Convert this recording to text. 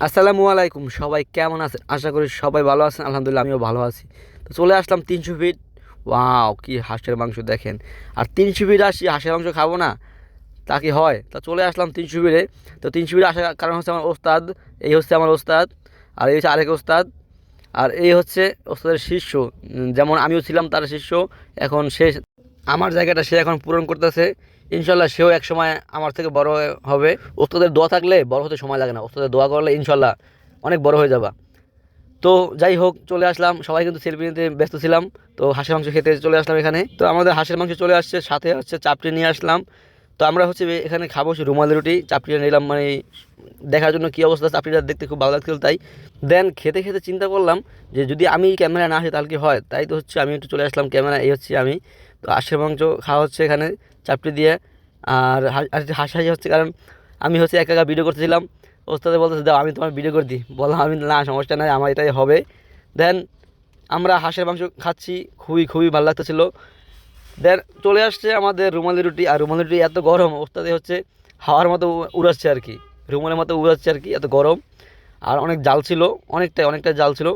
আসসালামু আলাইকুম, সবাই কেমন আছেন? আশা করি সবাই ভালো আছেন। আলহামদুলিল্লাহ আমিও ভালো আছি। তো চলে আসলাম 300 ফিট। ওয়াও, কি হাঁসের মাংস দেখেন! আর 300 ফিট আসি, হাঁসের মাংস খাবো না তা কি হয়? তা চলে আসলাম 300 ফিটে। তো 300 ফিটে আসার কারণ হচ্ছে আমার ওস্তাদ। এই হচ্ছে আমার ওস্তাদ, আর এই হচ্ছে আরেক ওস্তাদ, আর এই হচ্ছে ওস্তাদের শিষ্য। যেমন আমিও ছিলাম তার শিষ্য। এখন সে আমার জায়গাটা সে এখন পূরণ করতেছে। ইনশাল্লাহ সেও এক সময় আমার থেকে বড় হবে। ওস্তাদের দোয়া থাকলে বড় হতে সময় লাগে না, ওস্তাদের দোয়া করলে ইনশাল্লাহ অনেক বড় হয়ে যাবা। তো যাই হোক, চলে আসলাম, সবাই কিন্তু সেলফি নিতে ব্যস্ত ছিলাম। তো হাঁসের মাংস খেতে চলে আসলাম এখানে। তো আমাদের হাঁসের মাংস চলে আসছে, সাথে হচ্ছে চাপটি নিয়ে আসলাম। তো আমরা হচ্ছে এখানে খাবো হচ্ছে রুমালি রুটি। চাপটিটা নিলাম মানে দেখার জন্য কী অবস্থা, চাপটিটা দেখতে খুব ভালো লাগছিল তাই। দেন খেতে খেতে চিন্তা করলাম যে যদি আমি ক্যামেরা না আসি তাহলে কি হয়, তাই তো হচ্ছে আমি একটু চলে আসলাম ক্যামেরা। এই হচ্ছে আমি। তো হাঁসের মাংস খাওয়া হচ্ছে এখানে চাপটি দিয়ে। আর হাসাহাসি হচ্ছে কারণ আমি হচ্ছে একা একা ভিডিও করতেছিলাম। ওস্তাদে বলতেছে দাও আমি তোমার ভিডিও করে দিই, বললাম আমি না সমস্যা নাই, আমার এটাই হবে। দেন আমরা হাঁসের মাংস খাচ্ছি, খুবই খুবই ভালো লাগতেছিল। দেন চলে আসছে আমাদের রুমালি রুটি। আর রুমালি রুটি এত গরম, ওস্তাদে হচ্ছে হাওয়ার মতো উড়াচ্ছে আর কি, রুমালের মতো উড়াচ্ছে আর কি, এত গরম। আর অনেক জাল ছিল, অনেকটা জাল ছিল।